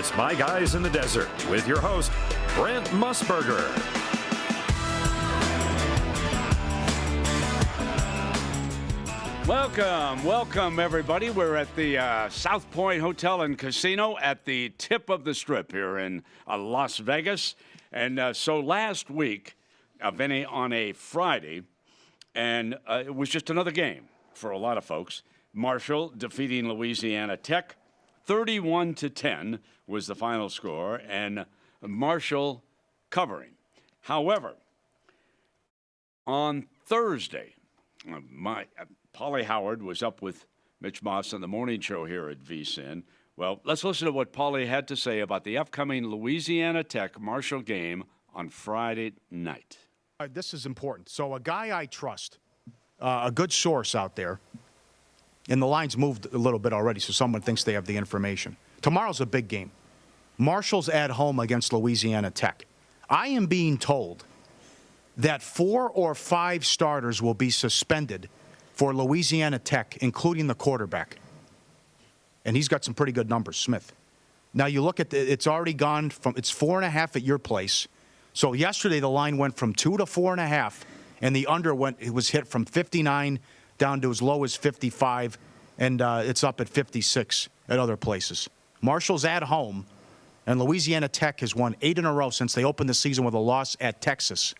It's My Guys in the Desert with your host, Brent Musburger. Welcome, everybody. We're at the South Point Hotel and Casino at the tip of the Strip here in Las Vegas. And so last week, Vinny, on a Friday, and it was just another game for a lot of folks. Marshall defeating Louisiana Tech. 31-10 was the final score, and Marshall covering. However, on Thursday, Pauly Howard was up with Mitch Moss on the morning show here at VSiN. Well, let's listen to what Pauly had to say about the upcoming Louisiana Tech Marshall game on Friday night. This is important. So a guy I trust, a good source out there, and the line's moved a little bit already, so someone thinks they have the information. Tomorrow's a big game. Marshall's at home against Louisiana Tech. I am being told that 4 or 5 starters will be suspended for Louisiana Tech, including the quarterback. And he's got some pretty good numbers, Smith. Now you look at it's already gone from, it's 4.5 at your place. So yesterday the line went from 2 to 4.5, and the under was hit from 59 down to as low as 55, and it's up at 56 at other places. Marshall's at home, and Louisiana Tech has won 8 in a row since they opened the season with a loss at Texas.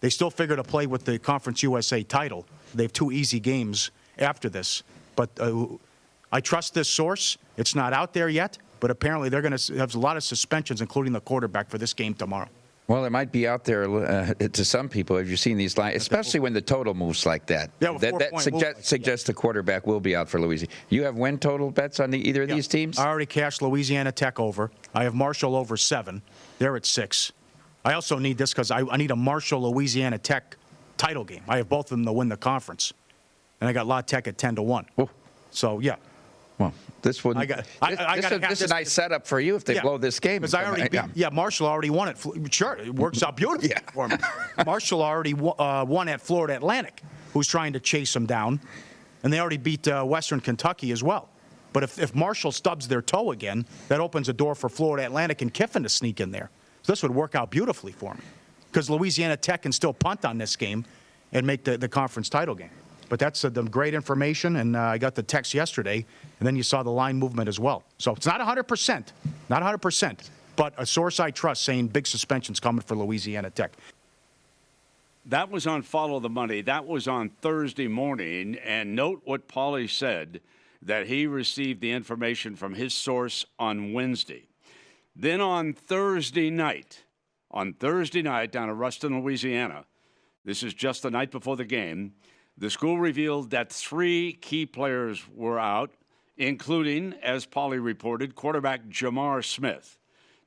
They still figure to play with the Conference USA title. They have 2 easy games after this. But I trust this source. It's not out there yet, but apparently they're going to have a lot of suspensions, including the quarterback, for this game tomorrow. Well, it might be out there to some people. Have you seen these lines, especially when the total moves like that? Yeah, well, that suggests the quarterback will be out for Louisiana. You have win total bets on either of these teams? I already cashed Louisiana Tech over. I have Marshall over 7. They're at 6. I also need this because I need a Marshall-Louisiana Tech title game. I have both of them to win the conference. And I got La Tech at 10-1. Ooh. So, yeah. Well, this would this is a nice setup for you if they blow this game. Because I already Marshall already won it. Sure, it works out beautifully for me. Marshall already won at Florida Atlantic, who's trying to chase them down, and they already beat Western Kentucky as well. But if Marshall stubs their toe again, that opens a door for Florida Atlantic and Kiffin to sneak in there. So this would work out beautifully for me, because Louisiana Tech can still punt on this game and make the conference title game. But that's the great information, and I got the text yesterday, and then you saw the line movement as well. So it's not 100%, but a source I trust saying big suspensions coming for Louisiana Tech. That was on Follow the Money. That was on Thursday morning, and note what Pauly said, that he received the information from his source on Wednesday. Then on Thursday night down in Ruston, Louisiana, this is just the night before the game, the school revealed that 3 key players were out, including, as Pauly reported, quarterback Jamar Smith,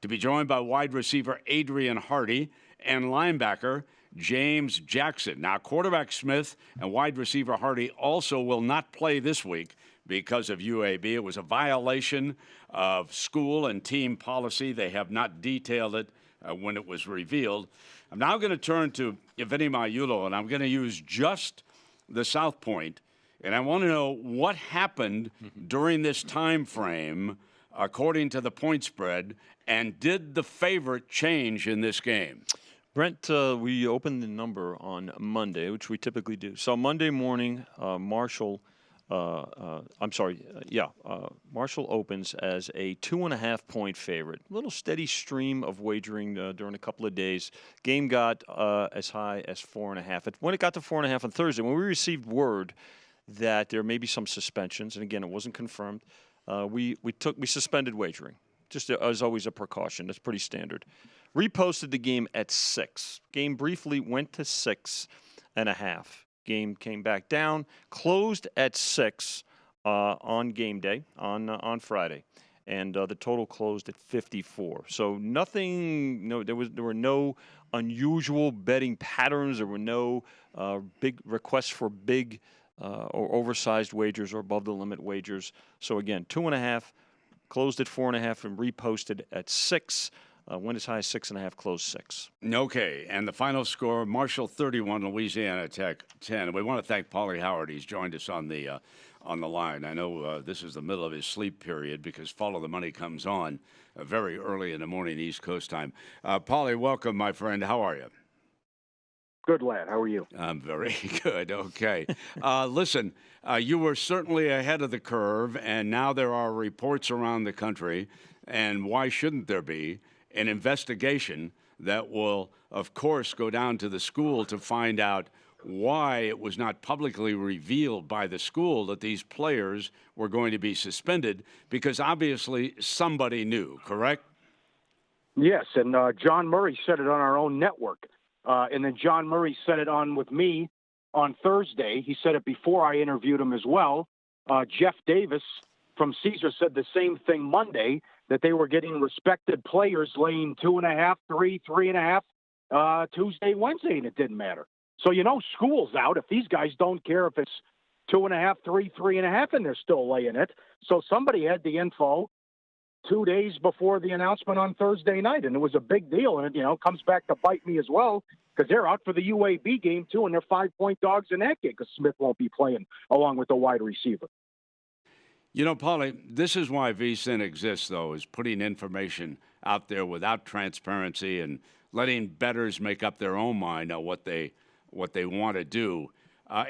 to be joined by wide receiver Adrian Hardy and linebacker James Jackson. Now, quarterback Smith and wide receiver Hardy also will not play this week because of UAB. It was a violation of school and team policy. They have not detailed it when it was revealed. I'm now going to turn to Vinny Magliulo, and I'm going to use just the South Point, and I want to know what happened during this time frame according to the point spread, and did the favorite change in this game? Brent, we opened the number on Monday, which we typically do. So Monday morning, Marshall opens as a 2.5-point favorite. A little steady stream of wagering during a couple of days. Game got as high as 4.5. When it got to 4.5 on Thursday, when we received word that there may be some suspensions, and again, it wasn't confirmed, we suspended wagering, just as always a precaution. That's pretty standard. Reposted the game at 6. Game briefly went to 6.5. Game came back down, closed at 6 on game day on Friday, and the total closed at 54. So there were no unusual betting patterns. There were no big requests for big or oversized wagers or above the limit wagers. So again, 2.5, closed at 4.5, and reposted at 6. Went as high as 6.5, closed 6. Okay, and the final score, Marshall 31, Louisiana Tech 10. We want to thank Pauly Howard. He's joined us on the on the line. I know this is the middle of his sleep period because Follow the Money comes on very early in the morning East Coast time. Pauly, welcome, my friend. How are you? Good, lad. How are you? I'm very good. Okay. Listen, you were certainly ahead of the curve, and now there are reports around the country, and why shouldn't there be, an investigation that will, of course, go down to the school to find out why it was not publicly revealed by the school that these players were going to be suspended, because obviously somebody knew, correct? Yes, and John Murray said it on our own network. And then John Murray said it on with me on Thursday. He said it before I interviewed him as well. Jeff Davis from Caesar said the same thing Monday, that they were getting respected players laying 2.5, 3, 3.5 Tuesday, Wednesday, and it didn't matter. So, school's out. If these guys don't care if it's 2.5, 3, 3.5, and they're still laying it. So somebody had the info 2 days before the announcement on Thursday night, and it was a big deal. And it, comes back to bite me as well, because they're out for the UAB game too, and they're 5-point dogs in that game because Smith won't be playing along with the wide receiver. Pauly, this is why VSiN exists, though, is putting information out there without transparency and letting bettors make up their own mind on what they want to do.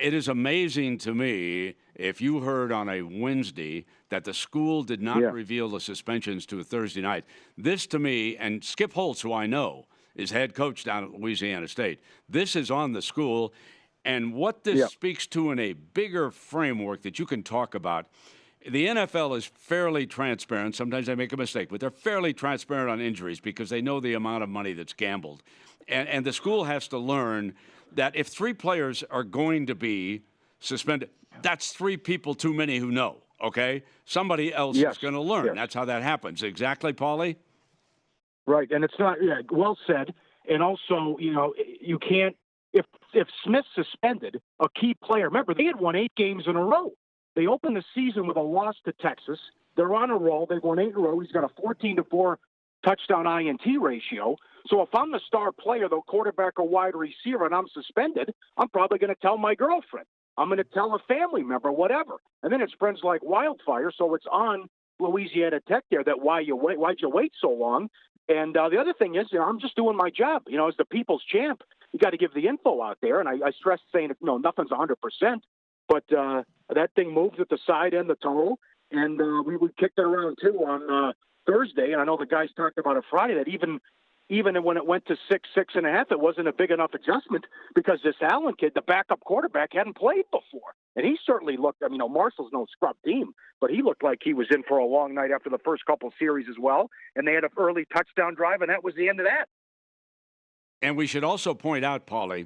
It is amazing to me, if you heard on a Wednesday that the school did not reveal the suspensions to a Thursday night. This, to me, and Skip Holtz, who I know is head coach down at Louisiana State, this is on the school. And what this speaks to in a bigger framework that you can talk about, the NFL is fairly transparent. Sometimes they make a mistake, but they're fairly transparent on injuries because they know the amount of money that's gambled. And the school has to learn that if 3 players are going to be suspended, that's 3 people too many who know, okay? Somebody else is going to learn. That's how that happens. Exactly, Pauly? Right, and it's not well said. And also, you can't – if Smith's suspended, a key player – remember, they had won 8 games in a row. They opened the season with a loss to Texas. They're on a roll. They've won 8 in a row. He's got a 14-4 touchdown INT ratio. So if I'm the star player, the quarterback or wide receiver, and I'm suspended, I'm probably going to tell my girlfriend. I'm going to tell a family member, whatever. And then it spreads like wildfire. So it's on Louisiana Tech there that why'd you wait so long? And the other thing is, I'm just doing my job. As the people's champ, you got to give the info out there. And I stress saying, nothing's 100%. But that thing moves at the side end, the total. And we kicked it around, too, on Thursday. And I know the guys talked about it Friday, that even when it went to 6.5, it wasn't a big enough adjustment because this Allen kid, the backup quarterback, hadn't played before. And he certainly looked, Marshall's no scrub team, but he looked like he was in for a long night after the first couple series as well. And they had an early touchdown drive, and that was the end of that. And we should also point out, Pauly,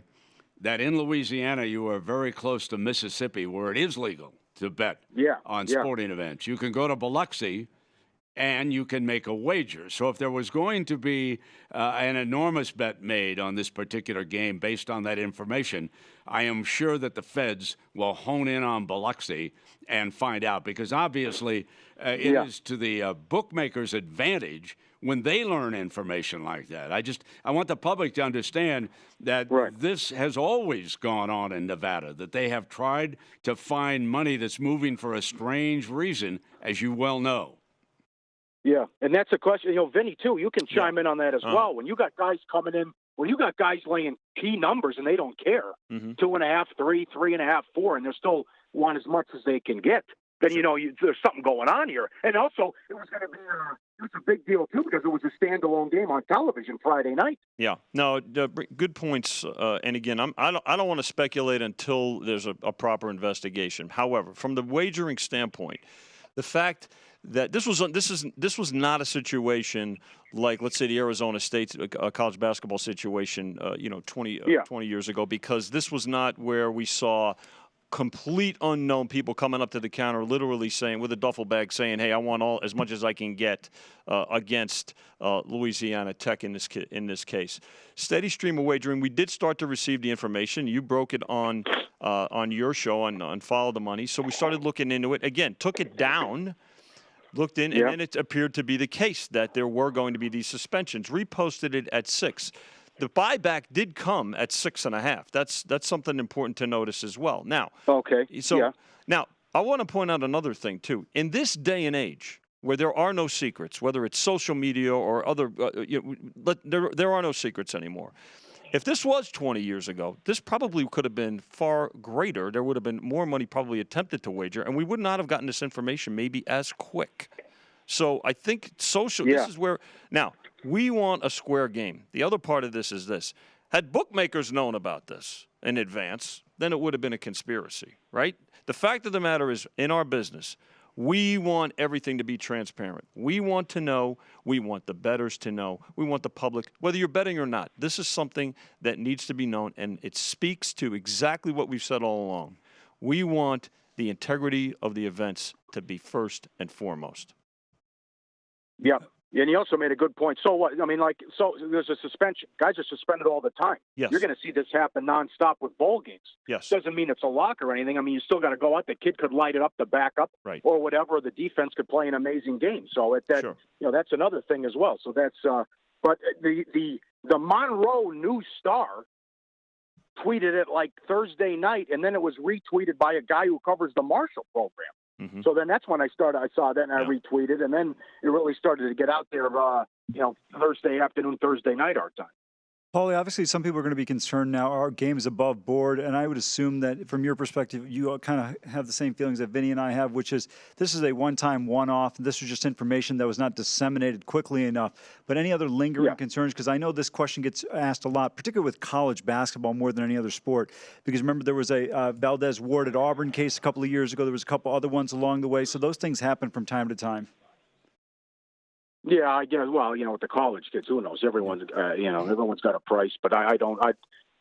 that in Louisiana you are very close to Mississippi, where it is legal to bet on sporting events. You can go to Biloxi and you can make a wager. So if there was going to be an enormous bet made on this particular game based on that information, I am sure that the feds will hone in on Biloxi and find out, because obviously it is to the bookmakers' advantage when they learn information like that. I want the public to understand that this has always gone on in Nevada, that they have tried to find money that's moving for a strange reason, as you well know. Yeah, and that's a question. Vinny, too, you can chime in on that as well. When you got guys coming in, when you got guys laying key numbers and they don't care, 2.5, 3, 3.5, 4, and they still want as much as they can get, then there's something going on here. And also, it was going to be it was a big deal too because it was a standalone game on television Friday night. Yeah, no, good points. And again, I don't want to speculate until there's a proper investigation. However, from the wagering standpoint, the fact that this was not a situation like, let's say, the Arizona State college basketball situation, 20 years ago, because this was not where we saw complete unknown people coming up to the counter, literally saying, with a duffel bag, saying, "Hey, I want as much as I can get against Louisiana Tech in this case." Steady stream of wagering. We did start to receive the information. You broke it on your show on Follow the Money, so we started looking into it again. Took it down. Looked in, and then it appeared to be the case that there were going to be these suspensions. Reposted it at 6. The buyback did come at 6.5. That's something important to notice as well. Now, now I want to point out another thing, too. In this day and age, where there are no secrets, whether it's social media or other, there are no secrets anymore. If this was 20 years ago, this probably could have been far greater. There would have been more money probably attempted to wager, and we would not have gotten this information maybe as quick. So I think this is where, now, we want a square game. The other part of this is this. Had bookmakers known about this in advance, then it would have been a conspiracy, right? The fact of the matter is, in our business, we want everything to be transparent. We want to know. We want the bettors to know. We want the public, whether you're betting or not. This is something that needs to be known, and it speaks to exactly what we've said all along. We want the integrity of the events to be first and foremost. Yeah. And he also made a good point. So what? I mean, so there's a suspension. Guys are suspended all the time. Yes. You're going to see this happen nonstop with bowl games. Yes. Doesn't mean it's a lock or anything. I mean, you still got to go out. The kid could light it up to back up, right, or whatever. Or the defense could play an amazing game. So sure. That's another thing as well. So that's. But the Monroe News Star tweeted it like Thursday night, and then it was retweeted by a guy who covers the Marshall program. Mm-hmm. So then that's when I saw that, and I retweeted, and then it really started to get out there, Thursday afternoon, Thursday night our time. Pauly, obviously some people are going to be concerned now. Our game is above board, and I would assume that from your perspective, you kind of have the same feelings that Vinny and I have, which is this is a one-time, one-off. This was just information that was not disseminated quickly enough. But any other lingering concerns? Because I know this question gets asked a lot, particularly with college basketball more than any other sport. Because remember, there was a Valdez Ward at Auburn case a couple of years ago. There was a couple other ones along the way. So those things happen from time to time. Yeah, I guess. Well, with the college kids, who knows? Everyone's got a price, but I don't.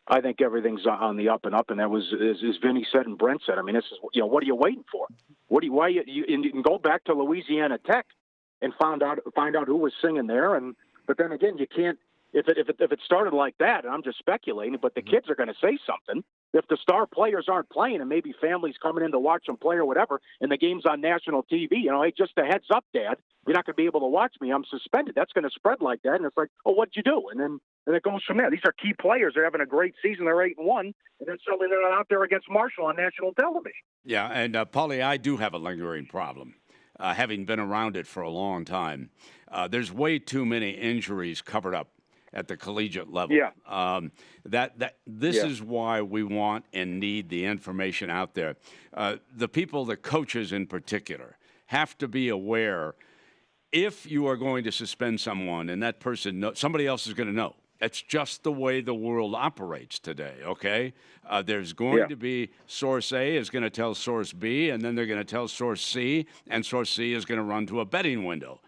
I think everything's on the up and up, and that was as Vinny said and Brent said. I mean, this is what are you waiting for? Why you can go back to Louisiana Tech and find out who was singing there, but then again, you can't. If it started like that, and I'm just speculating, but the kids are going to say something. If the star players aren't playing, and maybe families coming in to watch them play or whatever, and the game's on national TV, hey, just a heads up, Dad, you're not going to be able to watch me. I'm suspended. That's going to spread like that, and it's like, oh, what'd you do? And then it goes from there. These are key players. They're having a great season. They're 8-1, and then suddenly they're not out there against Marshall on national television. Yeah, and Pauly, I do have a lingering problem, having been around it for a long time. There's way too many injuries covered up at the collegiate level. Yeah. This is why we want and need the information out there. The people, the coaches in particular, have to be aware if you are going to suspend someone and that person somebody else is going to know. That's just the way the world operates today, okay? There's going to be source A is going to tell source B, and then they're going to tell source C, and source C is going to run to a betting window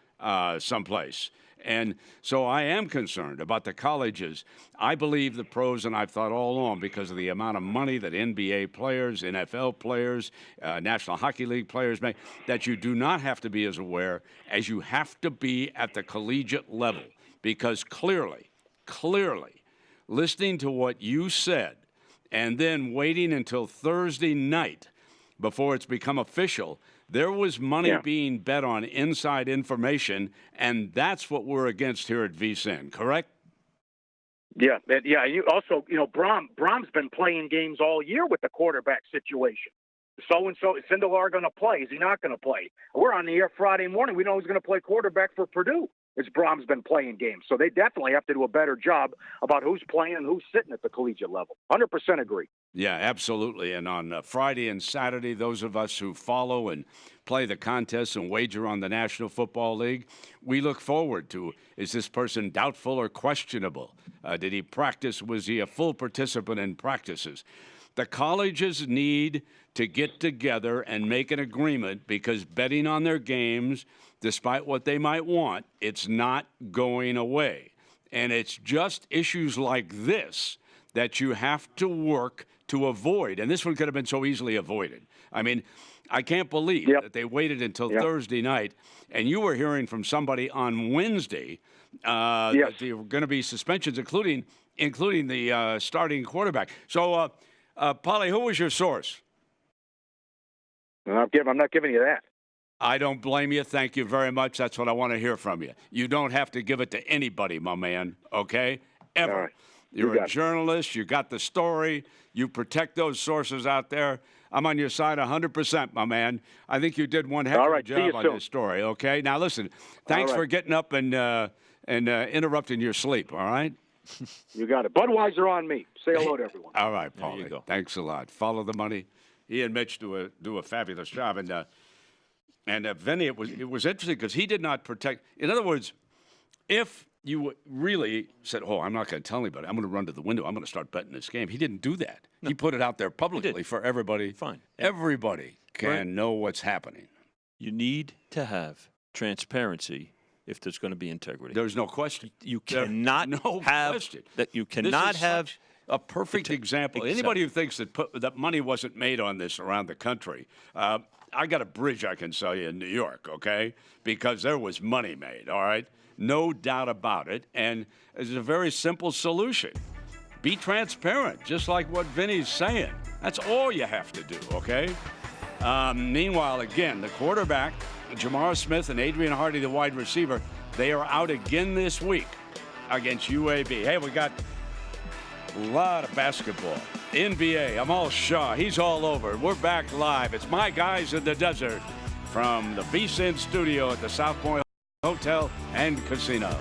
someplace. And so I am concerned about the colleges. I believe the pros, and I've thought all along, because of the amount of money that NBA players, NFL players, National Hockey League players make, that you do not have to be as aware as you have to be at the collegiate level. Because clearly, listening to what you said and then waiting until Thursday night before it's become official, there was money being bet on inside information, and that's what we're against here at VSiN, correct? Yeah. You also, Brom's been playing games all year with the quarterback situation. So-and-so, is Sindelar going to play? Is he not going to play? We're on the air Friday morning. We know he's going to play quarterback for Purdue. As Brom's been playing games. So they definitely have to do a better job about who's playing and who's sitting at the collegiate level. 100% agree. Yeah, absolutely. And on Friday and Saturday, those of us who follow and play the contests and wager on the National Football League, we look forward to, is this person doubtful or questionable? Did he practice? Was he a full participant in practices? The colleges need to get together and make an agreement, because betting on their games, despite what they might want, it's not going away. And it's just issues like this that you have to work to avoid. And this one could have been so easily avoided. I mean, I can't believe that they waited until Thursday night, and you were hearing from somebody on Wednesday that there were going to be suspensions, including the starting quarterback. So, Pauly, who was your source? I'm not giving you that. I don't blame you. Thank you very much. That's what I want to hear from you. You don't have to give it to anybody, my man, okay? Ever. You're a journalist. You got the story. You protect those sources out there. I'm on your side 100%, my man. I think you did one heck of a job on this story, okay? Now, listen, thanks for getting up and interrupting your sleep, all right? You got it. Budweiser on me. Say hello to everyone. All right, Pauly. There you go. Thanks a lot. Follow the money. He and Mitch do a fabulous job. And Vinny, it was interesting because he did not protect. In other words, if you really said, "Oh, I'm not going to tell anybody. I'm going to run to the window. I'm going to start betting this game," he didn't do that. No. He put it out there publicly for everybody. Fine. Everybody can know what's happening. You need to have transparency if there's going to be integrity. There's no question. You cannot have that. You cannot have a perfect example. Anybody who thinks that money wasn't made on this around the country, I got a bridge I can sell you in New York, okay? Because there was money made, all right? No doubt about it. And it's a very simple solution. Be transparent, just like what Vinny's saying. That's all you have to do, okay? Meanwhile, again, the quarterback, Jamar Smith and Adrian Hardy, the wide receiver, they are out again this week against UAB. Hey, we got a lot of basketball. NBA, Amal Shah, he's all over. We're back live. It's My Guys in the Desert from the VSiN studio at the South Point Hotel and Casino.